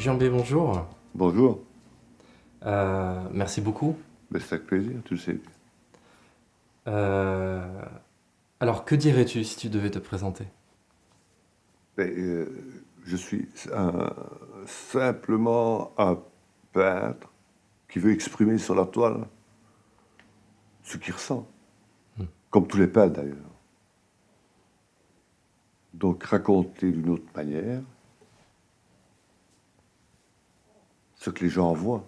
Jean B, bonjour. Bonjour, Merci beaucoup. ben, c'est avec plaisir, tu le sais. Euh, alors, que dirais-tu si tu devais te présenter? Ben, je suis simplement un peintre qui veut exprimer sur la toile ce qu'il ressent, Hmm. comme tous les peintres d'ailleurs. Donc raconter d'une autre manière ce que les gens voient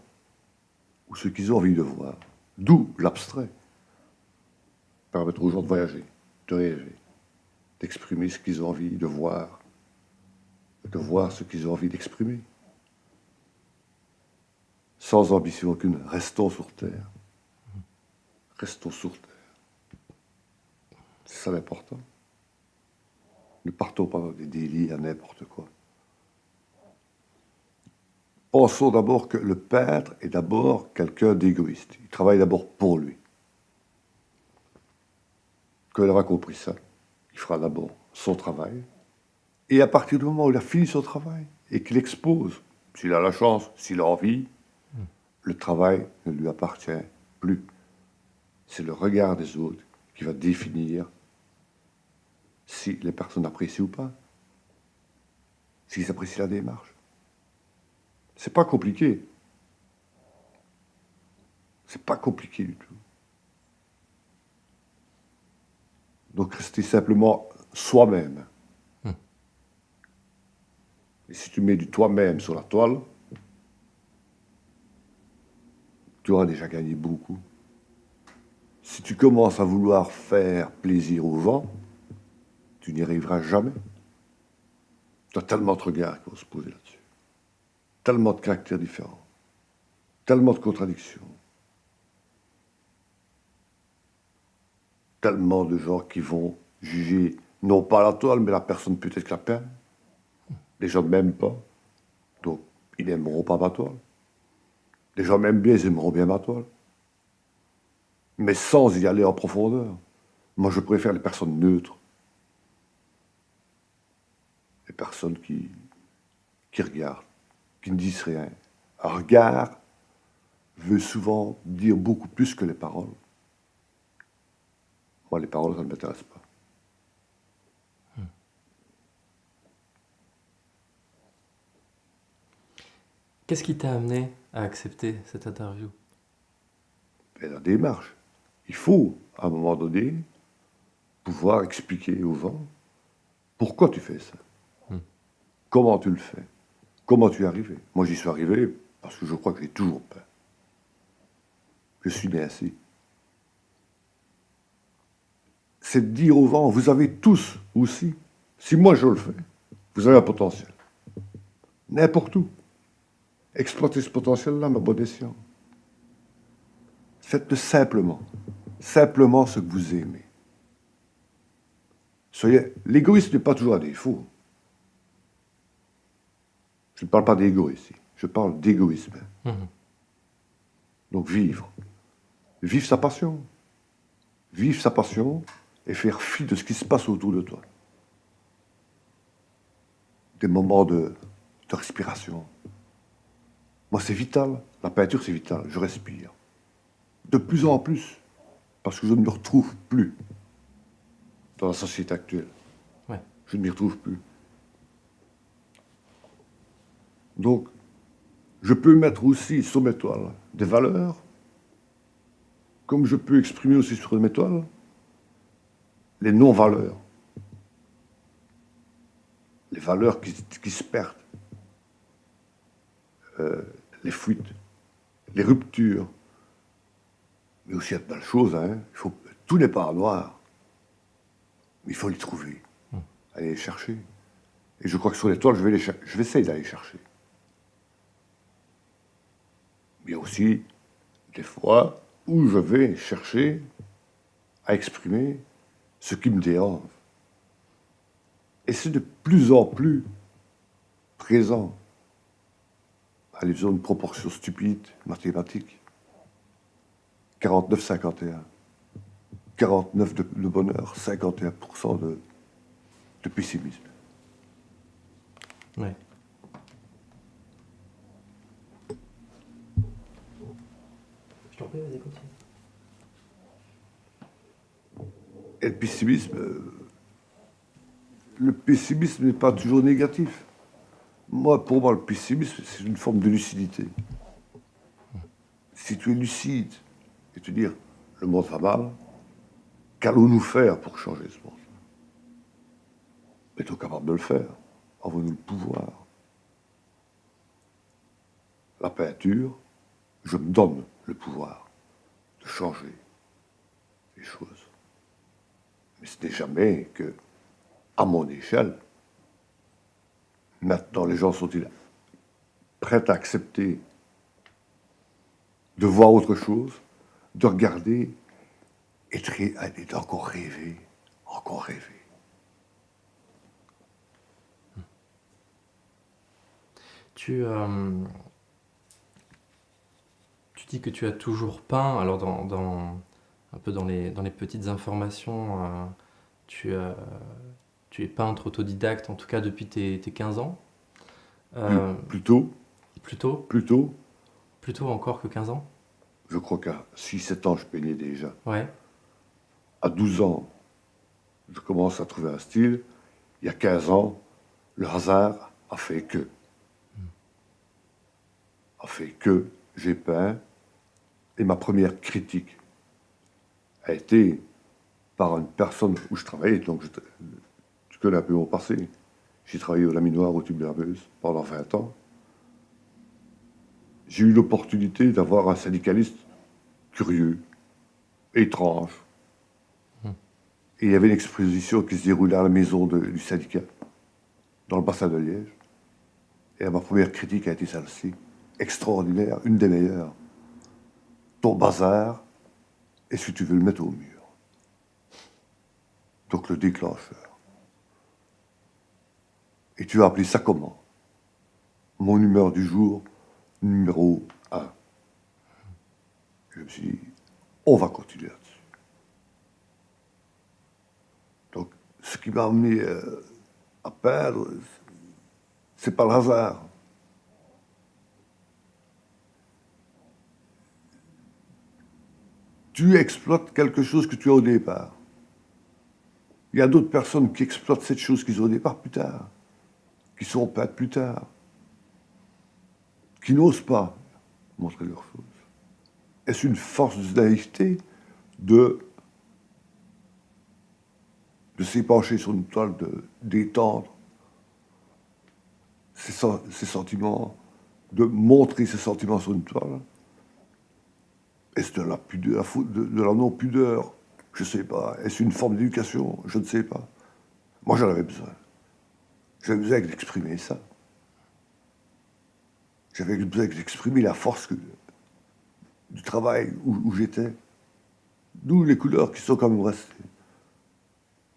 ou ce qu'ils ont envie de voir. D'où l'abstrait. Permettre aux gens de voyager, de rêver, d'exprimer ce qu'ils ont envie de voir ce qu'ils ont envie d'exprimer. Sans ambition aucune, restons sur Terre. Restons sur Terre. C'est ça l'important. Ne partons pas dans des délires, n'importe quoi. Pensons d'abord que le peintre est d'abord quelqu'un d'égoïste. Il travaille d'abord pour lui. Quand il aura compris ça, il fera d'abord son travail. Et à partir du moment où il a fini son travail et qu'il expose, s'il a la chance, s'il a envie, le travail ne lui appartient plus. C'est le regard des autres qui va définir si les personnes apprécient ou pas, s'ils apprécient la démarche. C'est pas compliqué. C'est pas compliqué du tout. Donc rester simplement soi-même. Hmm. Et si tu mets du toi-même sur la toile, tu auras déjà gagné beaucoup. Si tu commences à vouloir faire plaisir aux gens, tu n'y arriveras jamais. Tu as tellement de regards qui vont se poser là-dessus. Tellement de caractères différents. Tellement de contradictions. Tellement de gens qui vont juger non pas la toile, mais la personne peut-être qui la peint. Les gens ne m'aiment pas, donc ils n'aimeront pas ma toile. Les gens m'aiment bien, ils aimeront bien ma toile. Mais sans y aller en profondeur. Moi, je préfère les personnes neutres. Les personnes qui regardent, qui ne disent rien. Un regard veut souvent dire beaucoup plus que les paroles. Moi, les paroles, ça ne m'intéresse pas. Qu'est-ce qui t'a amené à accepter cette interview? Mais la démarche, il faut, à un moment donné, pouvoir expliquer aux gens pourquoi tu fais ça, Hmm. comment tu le fais, comment tu es arrivé. Moi, j'y suis arrivé parce que je crois que j'ai toujours peint. Je suis né ainsi. C'est de dire aux gens, vous avez tous aussi, si moi je le fais, vous avez un potentiel. N'importe où. Exploitez ce potentiel-là, ma bonne escient. Faites-le simplement. Simplement ce que vous aimez. Soyez... L'égoïsme n'est pas toujours un défaut. Je ne parle pas d'égo ici. Je parle d'égoïsme. Mhm. Donc vivre. Vivre sa passion. Vivre sa passion et faire fi de ce qui se passe autour de toi. Des moments de respiration. Moi, c'est vital. La peinture, c'est vital. Je respire. De plus en plus. Parce que je ne me retrouve plus dans la société actuelle. Ouais. Je ne m'y retrouve plus. Donc, je peux mettre aussi sur mes toiles des valeurs, comme je peux exprimer aussi sur mes toiles les non-valeurs, les valeurs qui se perdent, les fuites, les ruptures, mais aussi il y a de belles choses. Hein. Tout n'est pas en noir, mais il faut les trouver, aller les chercher. Et je crois que sur les toiles, je vais essayer d'aller les chercher. Mais il y a aussi des fois où je vais chercher à exprimer ce qui me dérange. Et c'est de plus en plus présent. Allez, faisons une proportion stupide, mathématique. 49-51. 49 de bonheur, 51% de pessimisme. Ouais. Et le pessimisme n'est pas toujours négatif. Pour moi, le pessimisme, c'est une forme de lucidité. Si tu es lucide et te dire, le monde va mal, qu'allons-nous faire pour changer ce monde? Est-on capable de le faire? Avons-nous le pouvoir? La peinture, je me donne le pouvoir de changer les choses. Mais ce n'est jamais que, à mon échelle, maintenant les gens sont-ils prêts à accepter de voir autre chose, de regarder et d'encore rêver, encore rêver. Tu dis que tu as toujours peint, alors un peu dans les petites informations, tu es peintre autodidacte, en tout cas depuis tes 15 ans. Plutôt, Plutôt encore que 15 ans? je crois qu'à 6-7 ans, je peignais déjà. Ouais. À 12 ans, je commence à trouver un style. Il y a 15 ans, le hasard a fait que. J'ai peint. Et ma première critique a été par une personne où je travaillais. Donc, tu connais un peu mon passé. J'ai travaillé au laminoir, au tube de la Meuse, pendant 20 ans. J'ai eu l'opportunité d'avoir un syndicaliste curieux, étrange. Et il y avait une exposition qui se déroulait à la maison du syndicat, dans le bassin de Liège. Et ma première critique a été celle-ci. Extraordinaire, une des meilleures. Ton bazar, est-ce que tu veux le mettre au mur? Donc le déclencheur. Et tu as appelé ça comment? Mon humeur du jour, numéro 1. Je me suis dit, on va continuer là-dessus. Donc, ce qui m'a amené à peindre, c'est pas le hasard. Tu exploites quelque chose que tu as au départ. Il y a d'autres personnes qui exploitent cette chose qu'ils ont au départ plus tard, qui sont peintes plus tard, qui n'osent pas montrer leurs choses. Est-ce une force de naïveté de s'épancher sur une toile, d'étendre ses sentiments, de montrer ses sentiments sur une toile? Est-ce de la pudeur, de la non-pudeur? Je ne sais pas. Est-ce une forme d'éducation? Je ne sais pas. Moi, j'en avais besoin. J'avais besoin d'exprimer ça. J'avais besoin d'exprimer la force du travail où j'étais. D'où les couleurs qui sont quand même restées.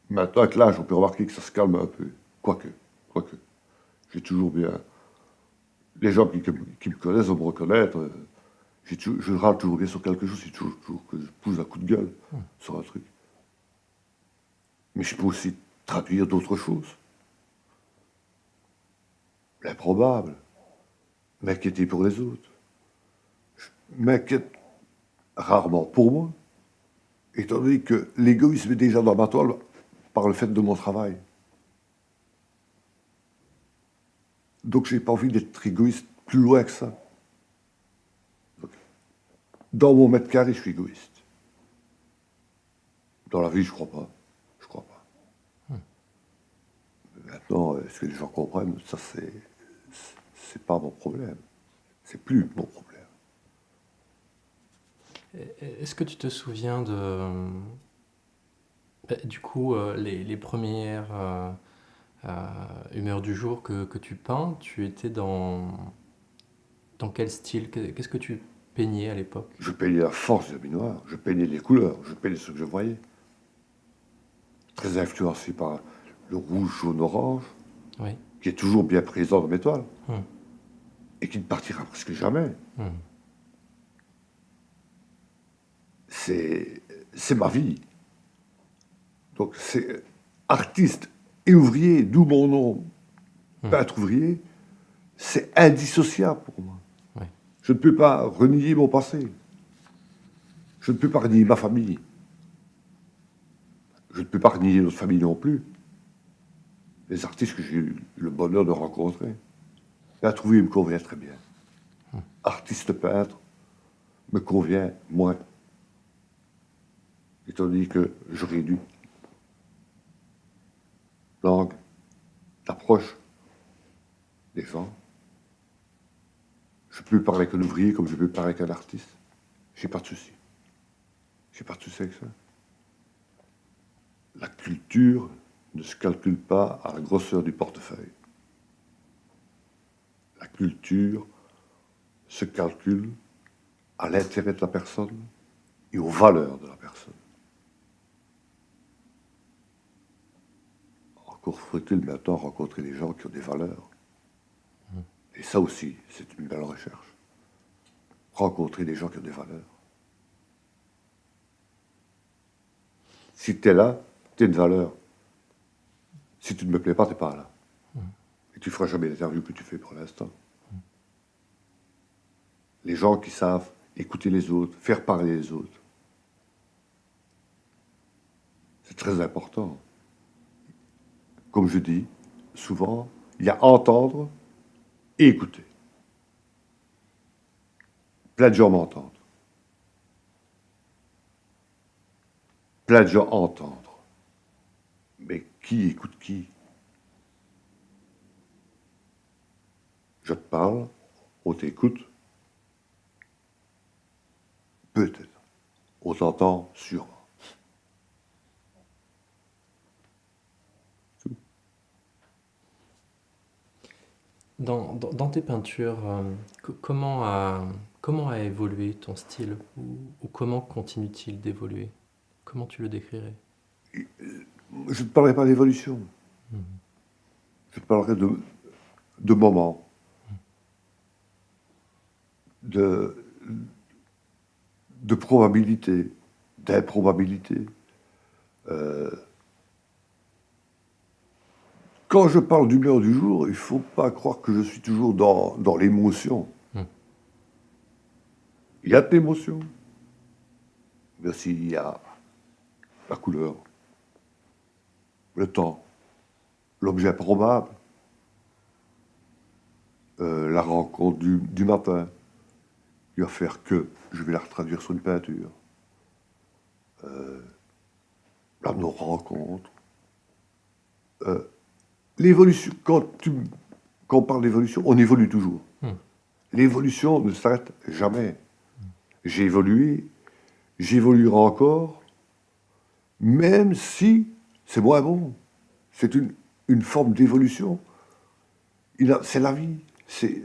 Maintenant, avec l'âge, on peut remarquer que ça se calme un peu. Quoique. J'ai toujours bien... Les gens qui me connaissent vont me reconnaître. Je râle toujours bien sur quelque chose, c'est toujours que je pousse un coup de gueule sur un truc. Mais je peux aussi traduire d'autres choses. L'improbable. M'inquiéter pour les autres. Je m'inquiète rarement pour moi, étant donné que l'égoïsme est déjà dans ma toile par le fait de mon travail. Donc j'ai pas envie d'être égoïste plus loin que ça. Dans mon mètre carré, je suis égoïste. Dans la vie, je crois pas. Maintenant, est-ce que les gens comprennent? Ça, c'est pas mon problème. C'est plus mon problème. Est-ce que tu te souviens du coup, les premières humeurs du jour que tu peins, tu étais dans quel style? Qu'est-ce que tu peignais à l'époque? Je peignais la force de noir, je peignais les couleurs, je peignais ce que je voyais. Très influencé par le rouge, jaune, orange, Oui. qui est toujours bien présent dans mes toiles, et qui ne partira presque jamais. C'est ma vie. Donc c'est artiste et ouvrier, d'où mon nom, peintre ouvrier, c'est indissociable pour moi. Oui. Je ne peux pas renier mon passé. Je ne peux pas renier ma famille. Je ne peux pas renier notre famille non plus. Les artistes que j'ai eu le bonheur de rencontrer. La trouver me convient très bien. Artiste peintre me convient moins. Étant donné que je réduis l'angle d'approche des gens. Je peux parler avec un ouvrier comme je peux parler avec un artiste. J'ai pas de souci. J'ai pas de souci avec ça. La culture ne se calcule pas à la grosseur du portefeuille. La culture se calcule à l'intérêt de la personne et aux valeurs de la personne. Encore faut-il maintenant rencontrer des gens qui ont des valeurs. Et ça aussi, c'est une belle recherche. Rencontrer des gens qui ont des valeurs. Si tu es là, tu es une valeur. Si tu ne me plais pas, tu n'es pas là. Et tu ne feras jamais l'interview que tu fais pour l'instant. Les gens qui savent écouter les autres, faire parler les autres. C'est très important. Comme je dis, souvent, il y a entendre et écouter. Plein de gens m'entendent. Plein de gens entendent. Mais qui écoute qui? Je te parle, on t'écoute. Peut-être. On t'entend sûrement. Dans tes peintures, comment a évolué ton style ou comment continue-t-il d'évoluer? Comment tu le décrirais? Je ne te parlerai pas d'évolution. Je te parlerai de moments, de, de probabilité, d'improbabilité. Quand je parle d'humeur du jour, il ne faut pas croire que je suis toujours dans l'émotion. Il y a de l'émotion, mais aussi il y a la couleur, le temps, l'objet probable, la rencontre du matin, qui va faire que je vais la retraduire sur une peinture. La non-rencontre. L'évolution, quand on parle d'évolution, on évolue toujours. L'évolution ne s'arrête jamais. J'ai évolué, j'évoluerai encore, même si c'est moins bon. C'est une forme d'évolution. C'est la vie. Tu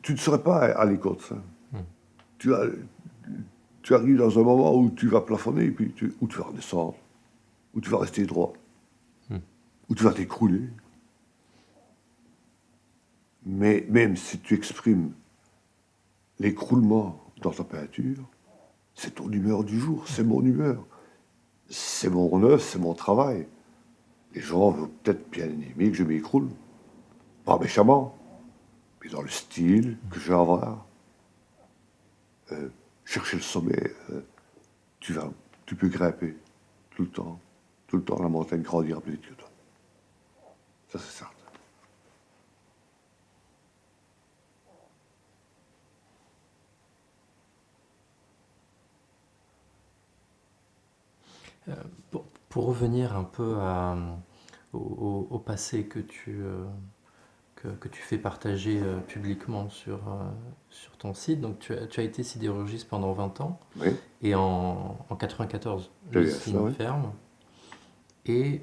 ne serais pas à l'école de ça. Tu arrives dans un moment où tu vas plafonner, puis où tu vas redescendre, où tu vas rester droit, où tu vas t'écrouler. Mais même si tu exprimes l'écroulement dans ta peinture, c'est ton humeur du jour, c'est mon humeur. C'est mon œuvre, c'est mon travail. Les gens vont peut-être bien aimer que je m'écroule. Pas méchamment, mais dans le style que je vais avoir. Chercher le sommet, tu peux grimper tout le temps. Tout le temps, la montagne grandira plus vite que toi. Ça, c'est certain. Pour revenir un peu au passé que tu fais partager publiquement sur ton site, donc tu as été sidérurgiste pendant 20 ans Oui, et en 94, c'est bien ça, l'usine oui. ferme. Et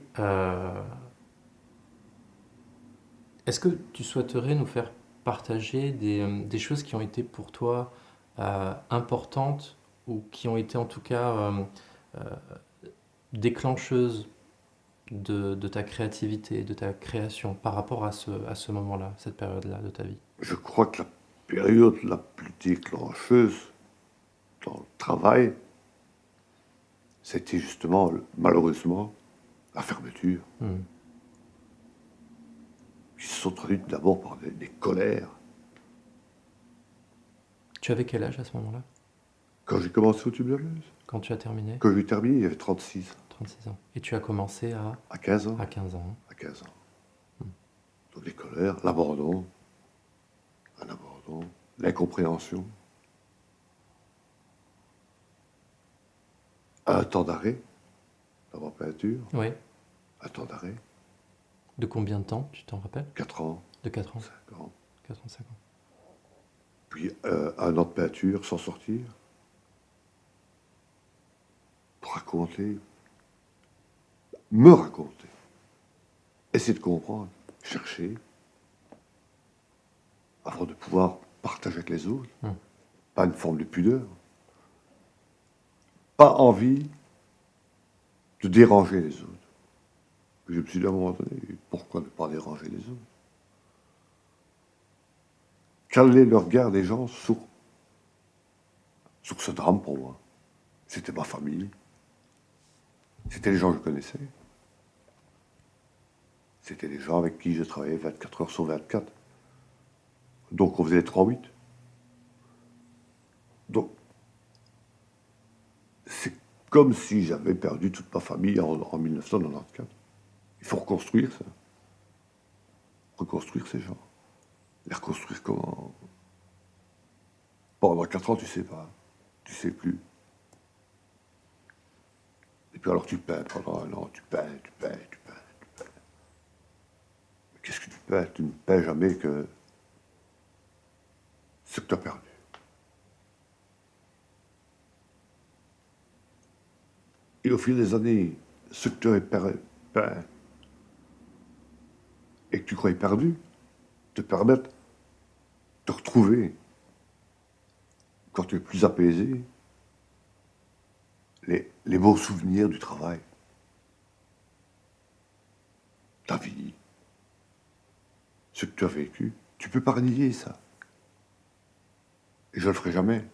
est-ce que tu souhaiterais nous faire partager des choses qui ont été pour toi importantes ou qui ont été en tout cas déclencheuses de ta créativité, de ta création par rapport à ce moment-là, cette période-là de ta vie? Je crois que la période la plus déclencheuse dans le travail, c'était justement, malheureusement, la fermeture, qui se sont traduites d'abord par des colères. Tu avais quel âge à ce moment-là, Quand j'ai commencé au tubuleuse, quand tu as terminé? quand j'ai terminé, il y avait 36 ans. 36 ans. Et tu as commencé À 15 ans. à 15 ans. À 15 ans. Donc les colères, l'abandon, l'incompréhension, un temps d'arrêt dans ma peinture, Oui. un temps d'arrêt, De combien de temps, tu t'en rappelles? 4 ans, De 4 ans. 5 ans, 4 ans, 5 ans. puis un an de peinture sans sortir, pour raconter, me raconter, essayer de comprendre, chercher, avant de pouvoir partager avec les autres. Pas une forme de pudeur, pas envie de déranger les autres. Puis je me suis dit à un moment donné, pourquoi ne pas déranger les autres? Quel est le regard des gens sur ce drame pour moi? C'était ma famille, c'était les gens que je connaissais, c'était les gens avec qui je travaillais 24 heures sur 24. Donc on faisait les 3-8. Donc c'est comme si j'avais perdu toute ma famille en 1994. Il faut reconstruire ça. Reconstruire ces gens. Les reconstruire comment? Pendant 4 ans, tu sais pas. Tu sais plus. Et puis alors tu peins pendant un an, tu peins. Mais qu'est-ce que tu peins? Tu ne peins jamais que ce que tu as perdu. Et au fil des années, ce que tu as peint et que tu croyais perdu, te permettent de retrouver, quand tu es plus apaisé, les beaux souvenirs du travail, ta vie, ce que tu as vécu. Tu peux pas nier ça. Et je ne le ferai jamais.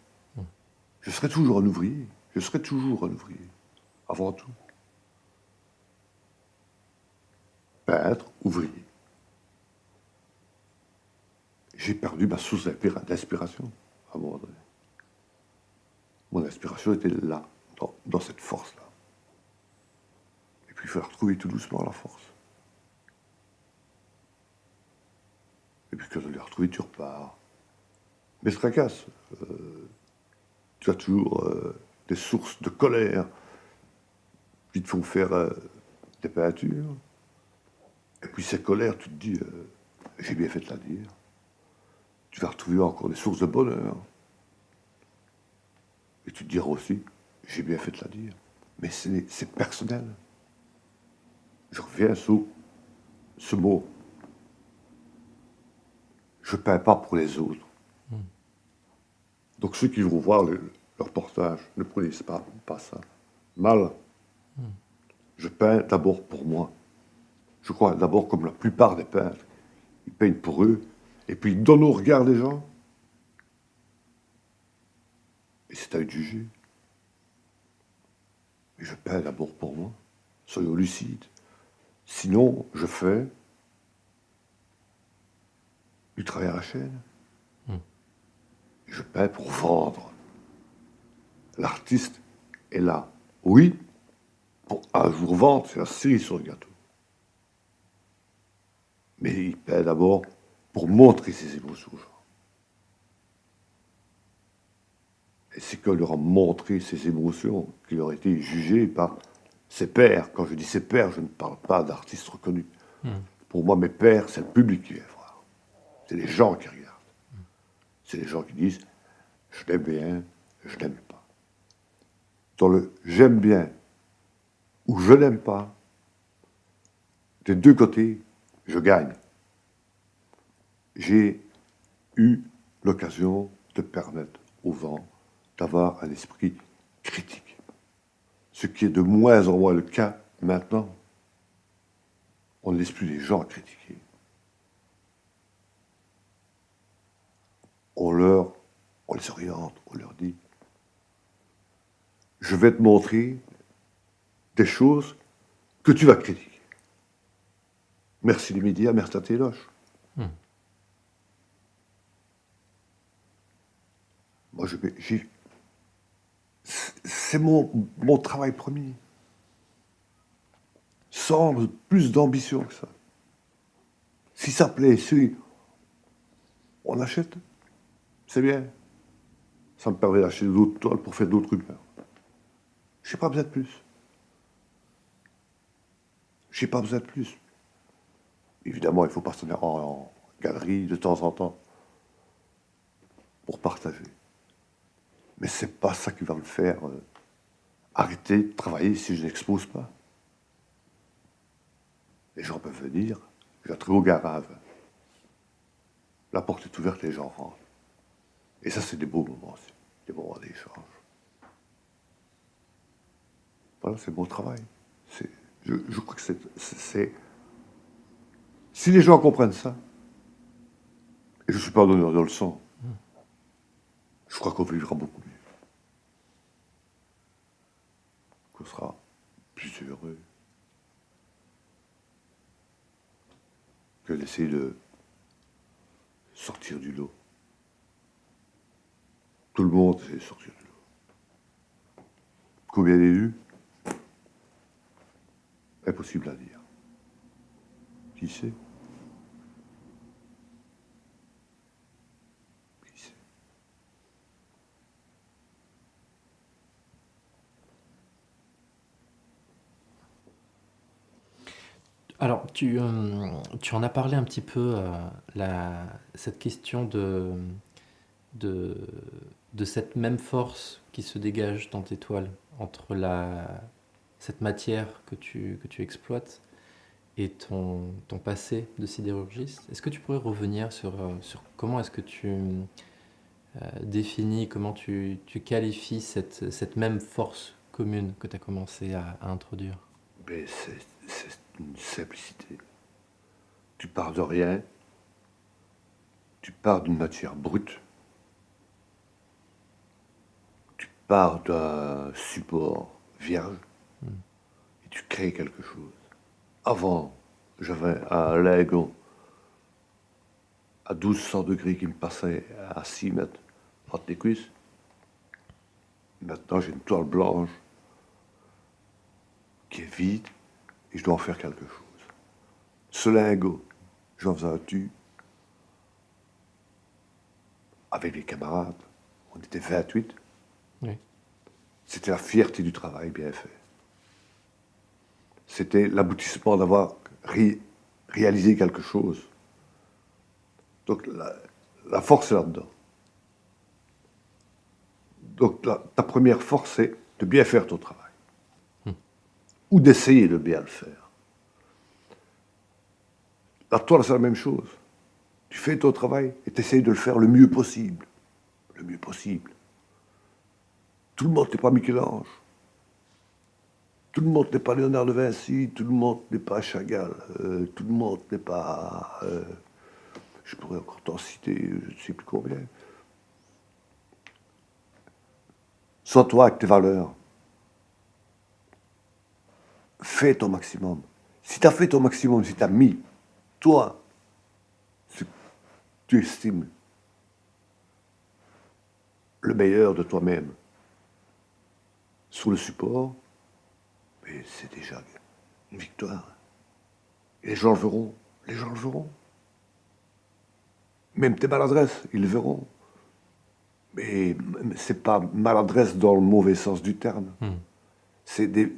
Je serai toujours un ouvrier. Je serai toujours un ouvrier. Avant tout. Peintre, ouvrier. J'ai perdu ma source d'inspiration à un moment donné. Mon inspiration était là, dans cette force-là. Et puis il faut retrouver tout doucement la force. Et puis quand tu l'as retrouvée, tu repars. Mais se tracasse. Tu as toujours des sources de colère qui te font faire des peintures. Et puis ces colères, tu te dis, j'ai bien fait de la dire. Tu vas retrouver encore des sources de bonheur. Et tu te diras aussi, j'ai bien fait de la dire. Mais c'est personnel. Je reviens sur ce mot. Je ne peins pas pour les autres. Donc ceux qui vont voir le reportage, ne prenez pas ça mal. Je peins d'abord pour moi. Je crois d'abord comme la plupart des peintres. Ils peignent pour eux, et puis ils donnent au regard des gens. Et c'est à eux de juger. Mais je peins d'abord pour moi. Soyons lucides. Sinon, je fais du travail à la chaîne. Et je peins pour vendre. L'artiste est là, oui, pour un jour vendre, c'est la cerise sur le gâteau. Mais il peint d'abord pour montrer ses émotions aux gens. Et c'est qu'on leur a montré ses émotions qu'il aurait été jugé par ses pairs. Quand je dis ses pairs, je ne parle pas d'artistes reconnus. Pour moi, mes pairs, c'est le public qui vient voir. C'est les gens qui regardent. C'est les gens qui disent « je l'aime bien, je l'aime pas ». Dans le « j'aime bien » ou « je l'aime pas », des deux côtés, je gagne. J'ai eu l'occasion de permettre aux gens d'avoir un esprit critique. Ce qui est de moins en moins le cas maintenant. On ne laisse plus les gens critiquer. On les oriente, on leur dit je vais te montrer des choses que tu vas critiquer. Merci les médias, merci à tes loges. Moi, c'est mon travail premier. sans plus d'ambition que ça. Si ça plaît, si on achète, c'est bien. Ça me permet d'acheter d'autres toiles pour faire d'autres rumeurs. Je n'ai pas besoin de plus. Je n'ai pas besoin de plus. Évidemment, il faut partenaire en galerie de temps en temps pour partager. Mais c'est pas ça qui va me faire arrêter de travailler si je n'expose pas. Les gens peuvent venir, j'entrerai au garage. La porte est ouverte, les gens rentrent. Et ça, c'est des beaux moments aussi, des moments d'échange. Voilà, c'est mon travail. Je crois que c'est... Si les gens comprennent ça, et je ne suis pas donneur de leçons, je crois qu'on vivra beaucoup mieux. Qu'on sera plus heureux que d'essayer de sortir du lot. Tout le monde essaie de sortir du lot. Combien d'élus? Impossible à dire. Qui sait? Qui sait? Alors, tu en as parlé un petit peu, cette question de, de cette même force qui se dégage dans tes toiles, entre cette matière que tu exploites et ton passé de sidérurgiste. Est-ce que tu pourrais revenir sur comment est-ce que tu définis, comment tu qualifies cette même force commune que tu as commencé à introduire? Mais c'est une simplicité. Tu pars de rien, tu pars d'une matière brute, tu pars d'un support vierge et tu crées quelque chose. Avant, j'avais un Lego à 1200 degrés qui me passait à 6 mètres entre les cuisses. Maintenant, j'ai une toile blanche qui est vide et je dois en faire quelque chose. Ce lingot, j'en faisais un tube avec les camarades. On était 28. Oui. C'était la fierté du travail bien fait. C'était l'aboutissement d'avoir réalisé quelque chose. Donc la force est là-dedans. Donc ta première force, c'est de bien faire ton travail. Ou d'essayer de bien le faire. La toile, c'est la même chose. Tu fais ton travail et tu essayes de le faire le mieux possible. Le mieux possible. Tout le monde n'est pas Michel-Ange. Tout le monde n'est pas Léonard de Vinci. Tout le monde n'est pas Chagall. Tout le monde n'est pas... je pourrais encore t'en citer, je ne sais plus combien. Sois toi avec tes valeurs. Fais ton maximum. Si tu as fait ton maximum, si tu as mis, toi, ce que tu estimes le meilleur de toi-même sur le support, mais c'est déjà une victoire. Et les gens le verront. Les gens le verront. Même tes maladresses, ils le verront. Mais c'est pas maladresse dans le mauvais sens du terme. C'est des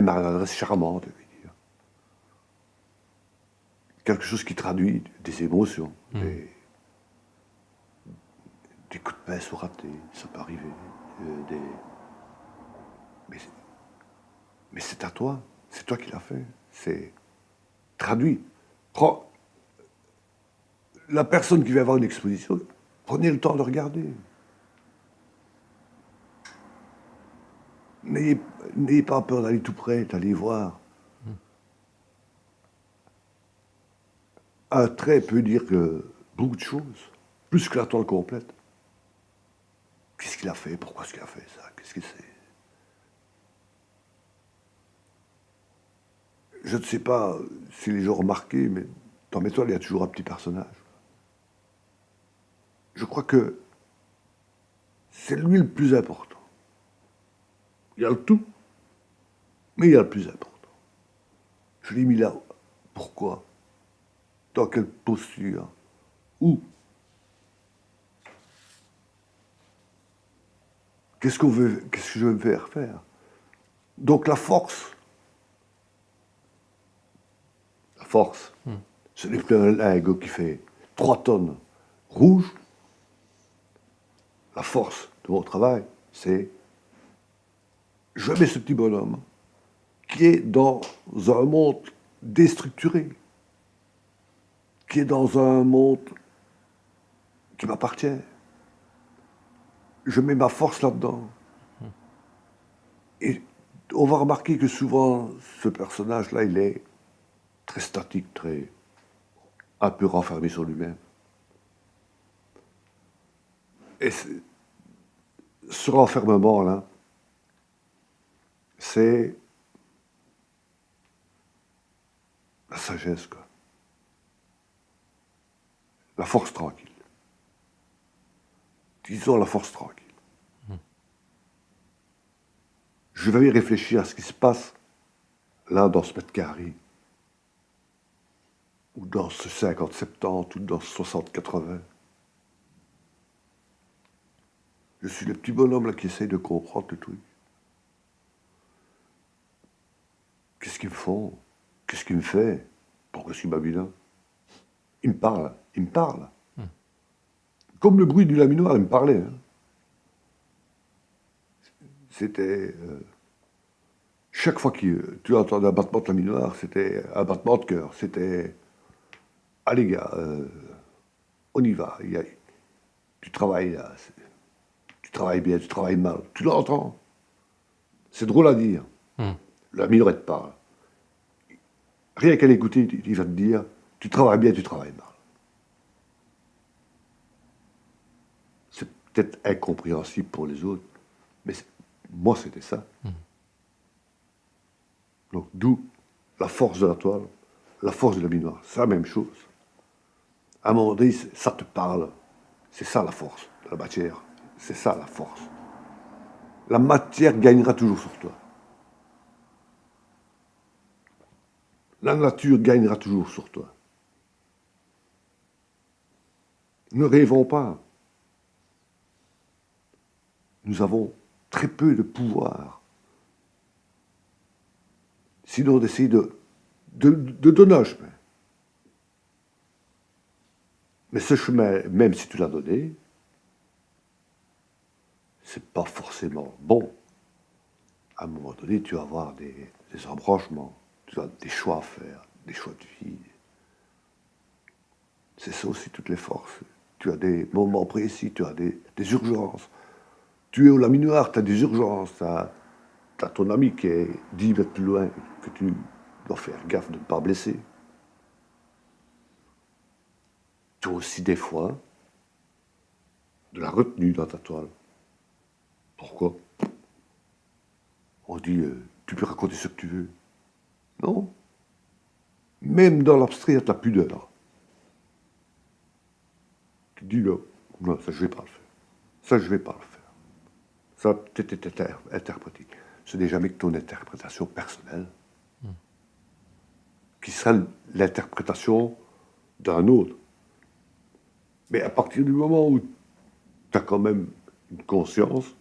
maladresses charmantes, je veux dire. Quelque chose qui traduit des émotions. Des coups de pinceau ratés, ça peut arriver. Mais c'est à toi. C'est toi qui l'as fait. C'est traduit. Prends la personne qui vient voir une exposition, prenez le temps de regarder. N'ayez pas peur d'aller tout près, d'aller voir. Un trait peut dire que beaucoup de choses, plus que la toile complète. Qu'est-ce qu'il a fait? Pourquoi est-ce qu'il a fait ça? Qu'est-ce que c'est? Je ne sais pas si les gens ont remarqué, mais dans mes toiles, il y a toujours un petit personnage. Je crois que c'est lui le plus important. Il y a le tout, mais il y a le plus important. Je l'ai mis là. Pourquoi? Dans quelle posture? Où? Qu'est-ce que je vais me faire faire? Donc la force, ce n'est plus un lingot qui fait 3 tonnes rouge. La force de mon travail, c'est je mets ce petit bonhomme qui est dans un monde déstructuré, qui est dans un monde qui m'appartient. Je mets ma force là-dedans. Et on va remarquer que souvent, ce personnage-là, il est très statique, un peu renfermé sur lui-même. Et ce renfermement-là, c'est la sagesse, quoi. La force tranquille. Disons la force tranquille. Je vais y réfléchir à ce qui se passe là dans ce mètre carré, ou dans ce 50-70, ou dans ce 60-80. Je suis le petit bonhomme là qui essaye de comprendre le truc. Qu'est-ce qu'ils me font? Qu'est-ce qu'il me fait? Pourquoi est-ce qu'il m'a mis là? Il me parle, il me parle. Comme le bruit du laminoir, il me parlait. Hein. C'était... chaque fois que tu entendais un battement de laminoir, c'était un battement de cœur. C'était... Allez gars, on y va. Tu travailles là. Tu travailles bien, tu travailles mal. Tu l'entends. C'est drôle à dire. La minorette parle. Rien qu'à l'écouter, il va te dire, tu travailles bien, tu travailles mal. C'est peut-être incompréhensible pour les autres, mais moi, c'était ça. Donc, d'où la force de la toile, la force de la minoire. C'est la même chose. À un moment donné, ça te parle. C'est ça la force de la matière. C'est ça la force. La matière gagnera toujours sur toi. La nature gagnera toujours sur toi. Ne rêvons pas. Nous avons très peu de pouvoir. Sinon d'essayer de donner un chemin. Mais ce chemin, même si tu l'as donné, c'est pas forcément bon. À un moment donné, tu vas avoir des embranchements, tu as des choix à faire, des choix de vie. C'est ça aussi toutes les forces. Tu as des moments précis, tu as des urgences. Tu es au laminoir, tu as des urgences, tu as ton ami qui est 10 mètres plus loin, que tu dois faire gaffe de ne pas blesser. Tu as aussi des fois de la retenue dans ta toile. Pourquoi? On dit, tu peux raconter ce que tu veux. Non. Même dans l'abstrait, il y a de la pudeur. Tu dis, là, non, ça, je ne vais pas le faire. Ça, je ne vais pas le faire. Ça, peut-être interprété. Ce n'est jamais que ton interprétation personnelle qui sera l'interprétation d'un autre. Mais à partir du moment où tu as quand même une conscience,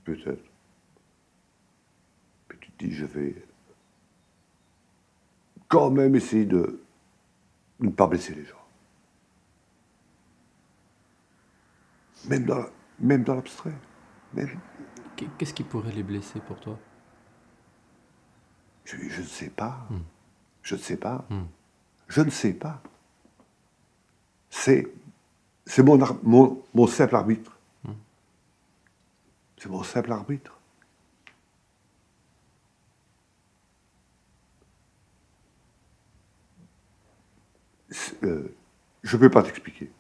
peut-être, puis tu te dis, je vais quand même essayer de ne pas blesser les gens. Même dans l'abstrait. Qu'est-ce qui pourrait les blesser pour toi? Je ne sais pas. Je ne sais pas. Je ne sais pas. C'est mon simple arbitre. C'est mon simple arbitre. Je ne peux pas t'expliquer.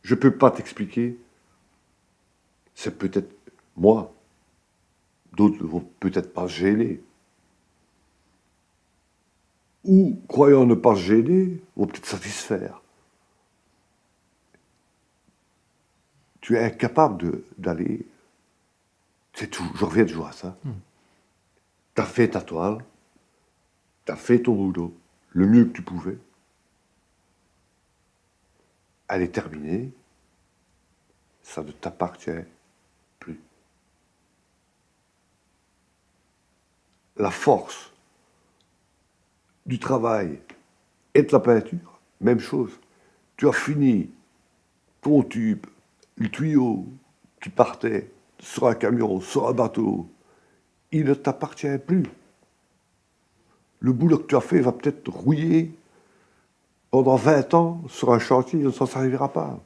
Je ne peux pas t'expliquer. C'est peut-être moi. D'autres ne vont peut-être pas se gêner. Ou, croyant ne pas se gêner, vont peut-être satisfaire. Tu es incapable d'aller... C'est tout. Je reviens toujours à ça. Tu as fait ta toile, tu as fait ton boulot le mieux que tu pouvais. Elle est terminée, ça ne t'appartient plus. La force du travail et de la peinture, même chose. Tu as fini ton tube, le tuyau qui partait sur un camion, sur un bateau, il ne t'appartient plus. Le boulot que tu as fait va peut-être rouiller pendant 20 ans sur un chantier, ça ne servira pas.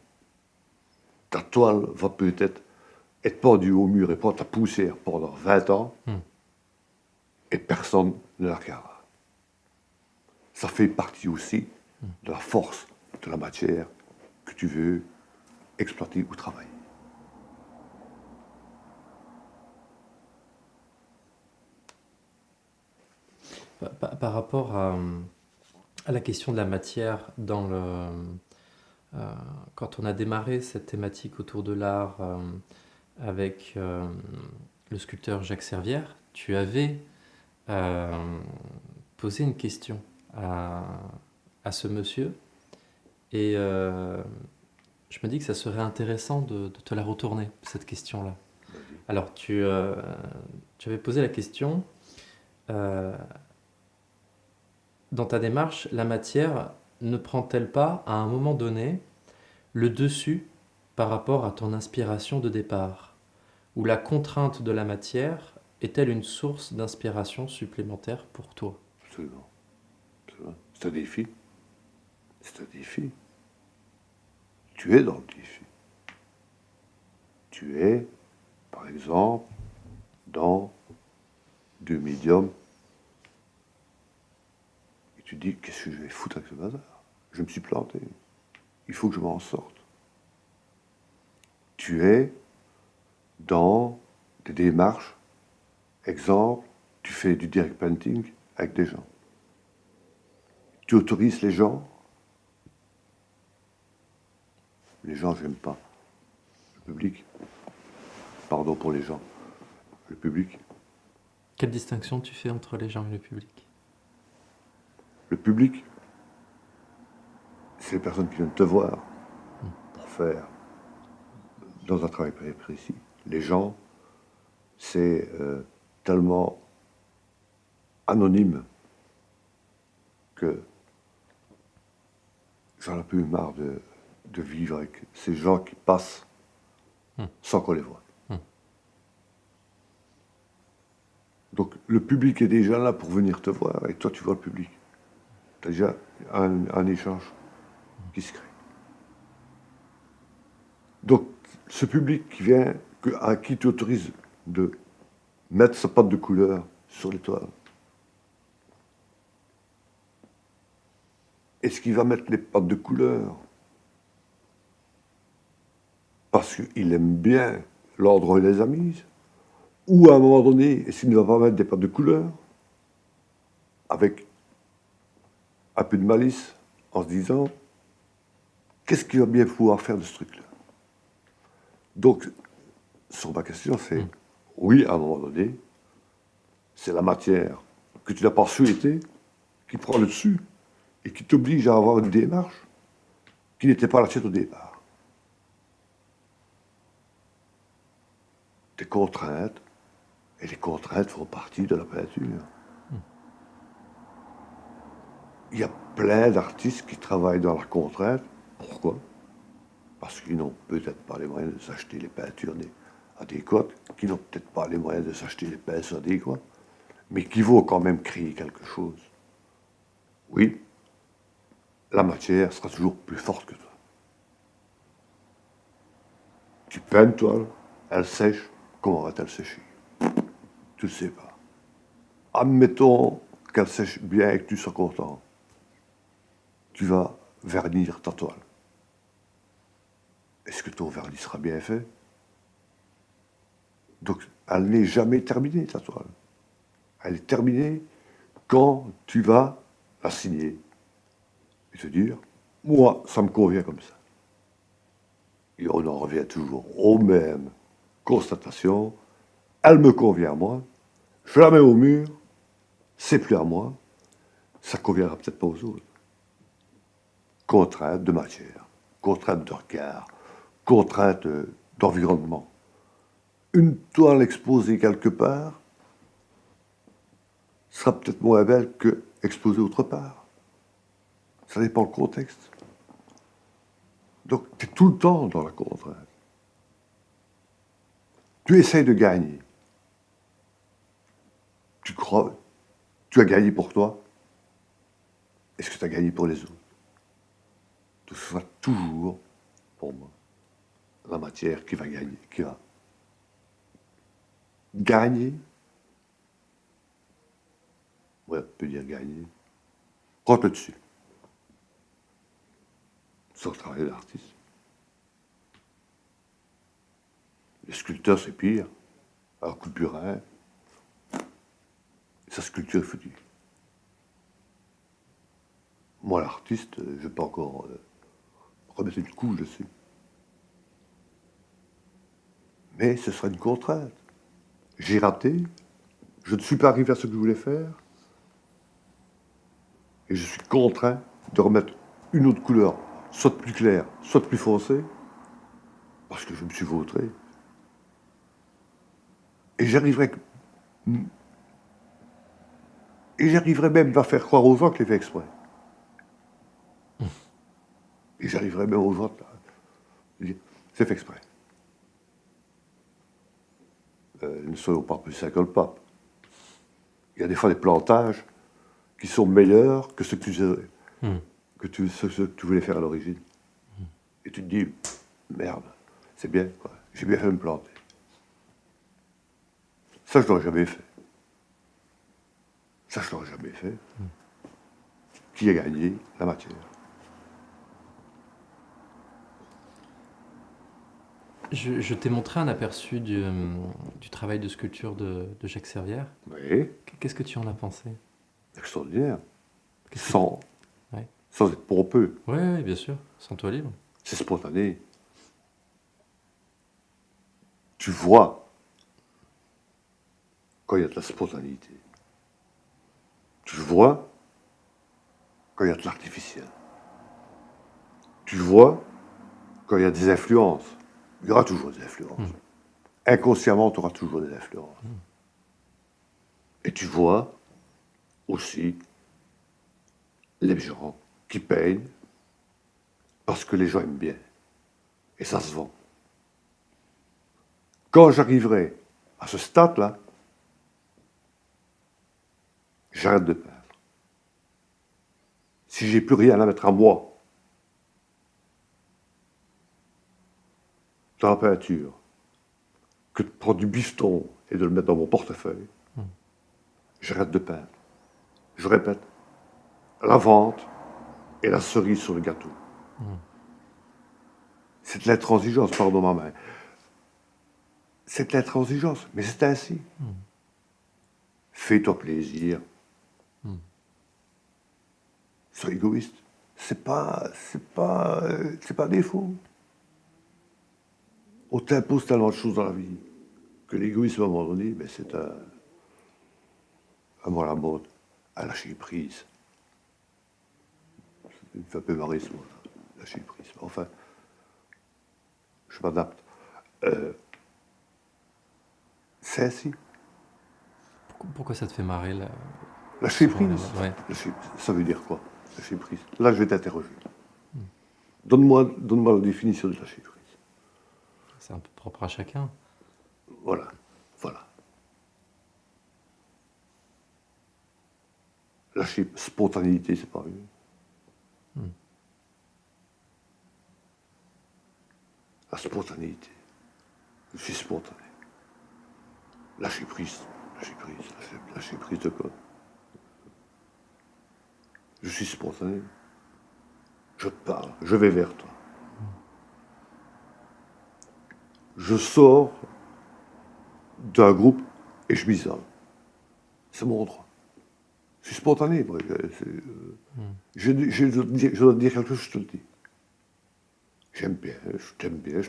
Ta toile va peut-être être pendue au mur et prendre la poussière pendant 20 ans et personne ne la regardera. Ça fait partie aussi de la force de la matière que tu veux exploiter ou travailler. Par rapport à la question de la matière, quand on a démarré cette thématique autour de l'art avec le sculpteur Jacques Servière, tu avais posé une question à, à ce monsieur et je me dis que ça serait intéressant de te la retourner, cette question-là. Vas-y. Alors, tu avais posé la question, euh, dans ta démarche, la matière ne prend-elle pas, à un moment donné, le dessus par rapport à ton inspiration de départ? Ou la contrainte de la matière est-elle une source d'inspiration supplémentaire pour toi? Absolument. Absolument. C'est un défi. C'est un défi. Tu es dans le défi. Tu es, par exemple, dans deux médiums et tu dis qu'est-ce que je vais foutre avec ce bazar? Je me suis planté. Il faut que je m'en sorte. Tu es dans des démarches. Exemple, tu fais du direct painting avec des gens. Tu autorises les gens. Les gens, j'aime pas. Le public. Pardon pour les gens. Le public. Quelle distinction tu fais entre les gens et le public? Le public, c'est les personnes qui viennent te voir pour faire dans un travail précis. Les gens, c'est tellement anonyme que j'en ai plus marre de vivre avec ces gens qui passent sans qu'on les voit. Donc le public est déjà là pour venir te voir et toi tu vois le public. Tu as déjà un échange qui se crée. Donc ce public qui vient, à qui tu autorises de mettre sa patte de couleur sur l'étoile, est-ce qu'il va mettre les pattes de couleur parce qu'il aime bien l'ordre où il les a mises? Ou à un moment donné, est-ce qu'il ne va pas mettre des pattes de couleur avec un peu de malice en se disant qu'est-ce qu'il va bien pouvoir faire de ce truc-là? Donc, sur ma question, c'est oui, à un moment donné, c'est la matière que tu n'as pas souhaité qui prend le dessus et qui t'oblige à avoir une démarche qui n'était pas la tienne au départ. Des contraintes, et les contraintes font partie de la peinture. Il y a plein d'artistes qui travaillent dans la contrainte. Pourquoi? Parce qu'ils n'ont peut-être pas les moyens de s'acheter les peintures adéquates, qui n'ont peut-être pas les moyens de s'acheter les pinceaux adéquats, mais qui vont quand même créer quelque chose. Oui, la matière sera toujours plus forte que toi. Tu peins une toile, elle sèche, comment va-t-elle sécher? Tu ne le sais pas. Admettons qu'elle sèche bien et que tu sois content. Tu vas vernir ta toile. Est-ce que ton vernis sera bien fait? Donc, elle n'est jamais terminée, ta toile. Elle est terminée quand tu vas la signer et te dire, moi, ça me convient comme ça. Et on en revient toujours aux mêmes constatations. Elle me convient, moi. Je la mets au mur c'est plus à moi, ça conviendra peut-être pas aux autres. Contrainte de matière, contrainte de regard, contrainte d'environnement. Une toile exposée quelque part sera peut-être moins belle que exposée autre part. Ça dépend du contexte. Donc, tu es tout le temps dans la contrainte. Tu essayes de gagner. Tu crois, tu as gagné pour toi. Est-ce que tu as gagné pour les autres? Ce sera toujours, pour moi, la matière qui va gagner, qui va gagner. Ouais, on peut dire gagner. Prends le dessus. Sur le travail de l'artiste. Les sculpteurs, c'est pire. Un coup de burin, sa sculpture est foutue. Moi, l'artiste, je ne vais pas encore remettre une couche dessus. Mais ce sera une contrainte. J'ai raté, je ne suis pas arrivé à ce que je voulais faire, et je suis contraint de remettre une autre couleur, soit plus claire, soit plus foncée, parce que je me suis vautré. Et j'arriverai même à faire croire aux gens que je l'ai fait exprès. Et j'arriverai même aux gens à dire, c'est fait exprès. Ne soyons pas plus sains que le pape. Il y a des fois des plantages qui sont meilleurs que ce que ce que tu voulais faire à l'origine. Et tu te dis, merde, c'est bien, quoi. J'ai bien fait de me planter. Ça, je l'aurais jamais fait. Ça, je l'aurais jamais fait. Qui a gagné? La matière. Je t'ai montré un aperçu du travail de sculpture de Jacques Servière. Oui, Qu'est-ce que tu en as pensé? extraordinaire. Qu'est-ce que... Sans, Ouais. sans être pompeux. Ouais, ouais, bien sûr. Sans toi libre. C'est spontané. Tu vois quand il y a de la spontanéité. Tu vois quand il y a de l'artificiel. Tu vois quand il y a des influences. Il y aura toujours des influences. Inconsciemment, tu auras toujours des influences. Et tu vois aussi les gens qui peignent parce que les gens aiment bien. Et ça se vend. Quand j'arriverai à ce stade-là, j'arrête de peindre. Si j'ai plus rien à mettre à moi dans la peinture, que de prendre du bifton et de le mettre dans mon portefeuille, j'arrête de peindre. Je répète, la vente est la cerise sur le gâteau. C'est de l'intransigeance, pardon ma main. C'est de l'intransigeance, mais c'est ainsi. Fais-toi plaisir. Sois égoïste. C'est pas défaut. On t'impose tellement de choses dans la vie que l'égoïsme, à un moment donné, ben, c'est un mot à la mode, à lâcher prise. Ça me fait un peu marrer ce mot, lâcher prise. Enfin, je m'adapte. C'est ainsi. Pourquoi ça te fait marrer là? Lâcher Souvent, prise. ouais. Ça veut dire quoi, lâcher prise? Là, je vais t'interroger. Donne-moi la définition de lâcher prise. C'est un peu propre à chacun. Voilà, voilà. Lâcher spontanéité, c'est pas mieux. La spontanéité. Je suis spontané. Lâcher prise. Lâcher prise de quoi? Je suis spontané. Je te parle, je vais vers toi. Je sors d'un groupe et je m'isole. C'est mon droit. Je suis spontané. Moi. Je dois te dire quelque chose, je te le dis. J'aime bien, je t'aime bien.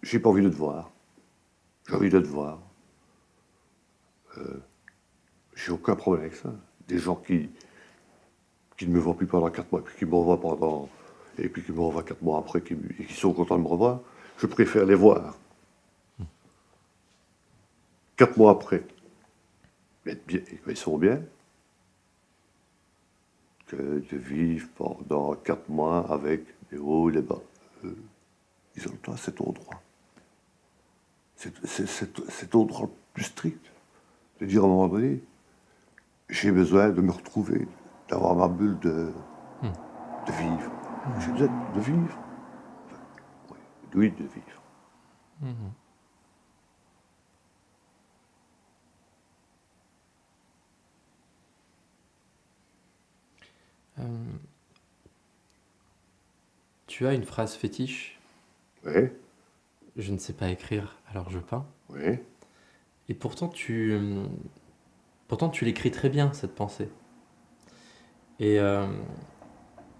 J'ai pas envie de te voir. J'ai envie de te voir. J'ai aucun problème avec ça. Des gens qui ne me voient plus pendant 4 mois, puis qui me revoient pendant. Et puis qui me revoient 4 mois après, et qui sont contents de me revoir, je préfère les voir 4 mois après, être bien, et qu'ils sont bien, que de vivre pendant 4 mois avec des hauts et des bas. Isole-toi, c'est ton droit. C'est ton droit le plus strict. De dire à un moment donné, j'ai besoin de me retrouver, d'avoir ma bulle de vivre. J'ai besoin de vivre. Enfin, oui, de vivre. Euh, Tu as une phrase fétiche. Oui, Je ne sais pas écrire, alors je peins. oui. Et pourtant tu l'écris très bien, cette pensée. Et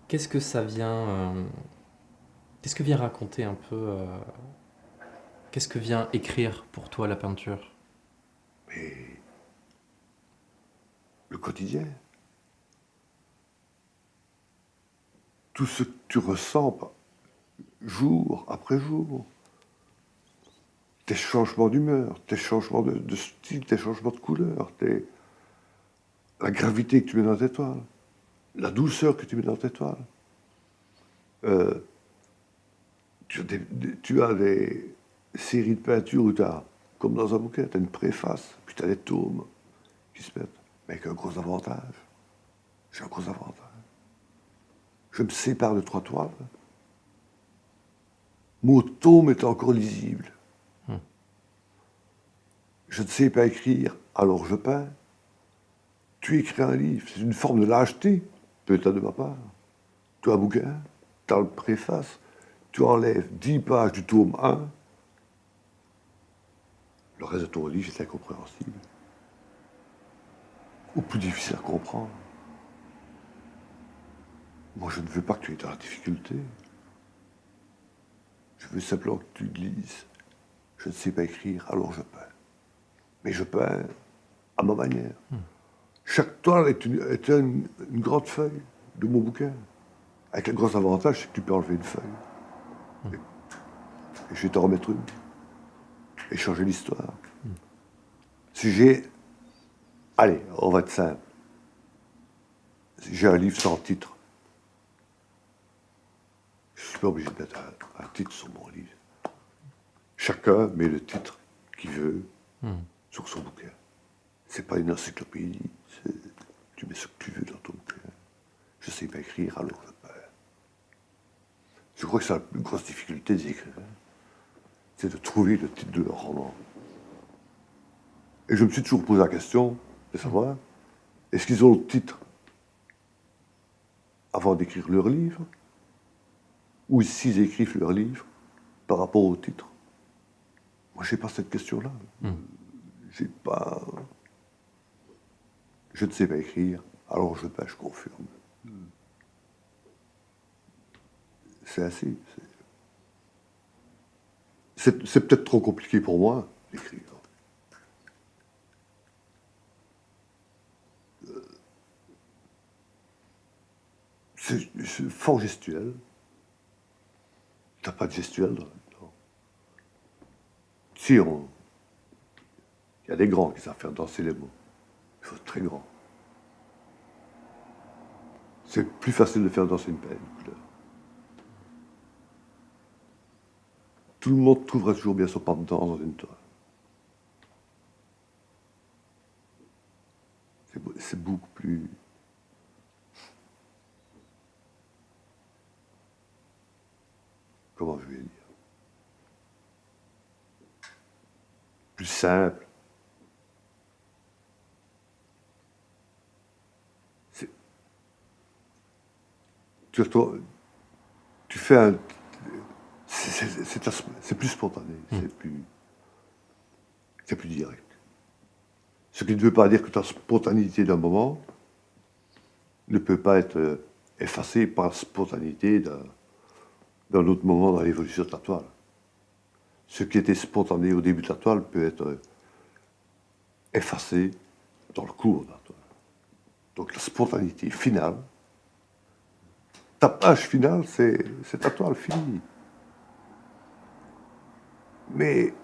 qu'est-ce que ça vient, qu'est-ce que vient raconter un peu, qu'est-ce que vient écrire pour toi la peinture? Mais le quotidien, tout ce que tu ressens jour après jour, tes changements d'humeur, tes changements de style, tes changements de couleur, la gravité que tu mets dans tes toiles, la douceur que tu mets dans tes toiles. Euh, tu as des séries de peintures où tu as, comme dans un bouquet, tu as une préface, puis tu as des tomes qui se mettent. Mais avec un gros avantage. J'ai un gros avantage. Je me sépare de 3 toiles. Mon tome est encore lisible. Je ne sais pas écrire, alors je peins. Tu écris un livre, c'est une forme de lâcheté, peut-être de ma part. Tu as un bouquin, tu as le préface, tu enlèves 10 pages du tome 1, le reste de ton livre est incompréhensible. Ou plus difficile à comprendre. Moi, je ne veux pas que tu aies dans la difficulté. Je veux simplement que tu lises. Je ne sais pas écrire, alors je peins. Mais je peins à ma manière. Chaque toile est une grande feuille de mon bouquin. Avec le gros avantage, c'est que tu peux enlever une feuille. Et je vais t'en remettre une. Et changer l'histoire. Si j'ai... Allez, on va être simple. Si j'ai un livre sans titre, je ne suis pas obligé de mettre un titre sur mon livre. Chacun met le titre qu'il veut sur son bouquin. C'est pas une encyclopédie. Tu mets ce que tu veux dans ton bouquin. Je sais pas écrire, alors je peins. Je crois que c'est la plus grosse difficulté des écrivains. C'est de trouver le titre de leur roman. Et je me suis toujours posé la question de savoir, est-ce qu'ils ont le titre avant d'écrire leur livre, ou s'ils écrivent leur livre par rapport au titre? Moi, je n'ai pas cette question-là. J'ai pas... Je ne sais pas écrire, alors je peins, je confirme. C'est assez. C'est peut-être trop compliqué pour moi d'écrire. C'est fort gestuel. T'as pas de gestuel, non. Si, il y a des grands qui savent faire danser les mots. Il faut être très grand. C'est plus facile de faire danser une couleur. Tout le monde trouvera toujours bien son pas de danse dans une toile. C'est beaucoup plus... Comment je vais dire? Plus simple. Tu fais un... C'est plus spontané, c'est plus direct. Ce qui ne veut pas dire que ta spontanéité d'un moment ne peut pas être effacée par la spontanéité d'un autre moment dans l'évolution de ta toile. Ce qui était spontané au début de la toile peut être effacé dans le cours d'un toi. Donc la spontanéité finale, ta page finale, c'est ta toile finie. Mais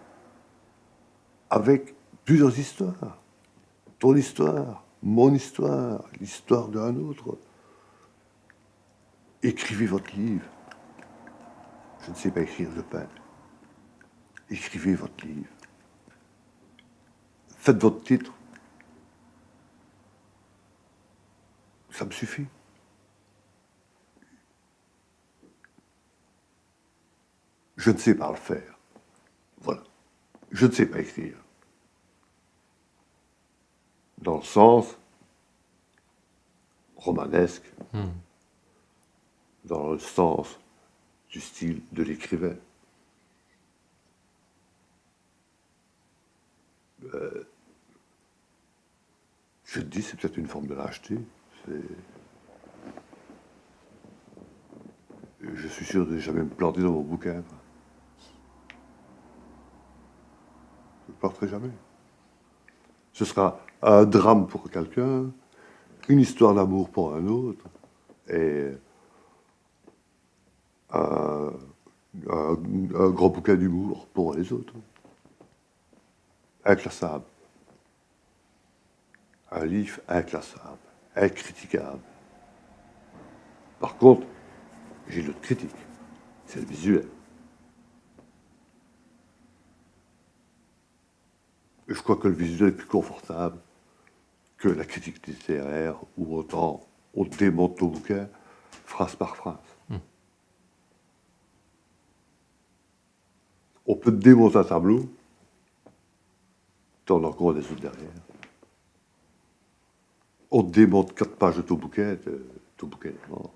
avec plusieurs histoires. Ton histoire, mon histoire, l'histoire d'un autre. Écrivez votre livre. Je ne sais pas écrire, je peins. Écrivez votre livre. Faites votre titre. Ça me suffit. Je ne sais pas le faire. Voilà. Je ne sais pas écrire. Dans le sens romanesque, dans le sens du style de l'écrivain. Je te dis, c'est peut-être une forme de lâcheté. Je suis sûr de ne jamais me planter dans mon bouquin. Je ne planterai jamais. Ce sera un drame pour quelqu'un, une histoire d'amour pour un autre, et un grand bouquin d'humour pour les autres. Inclassable. Un livre inclassable, incritiquable. Par contre, j'ai l'autre critique, c'est le visuel. Et je crois que le visuel est plus confortable que la critique littéraire où autant on démonte ton bouquin phrase par phrase. On peut te démonter un tableau, t'en as encore des autres derrière. On te démonte 4 pages de ton bouquin est mort.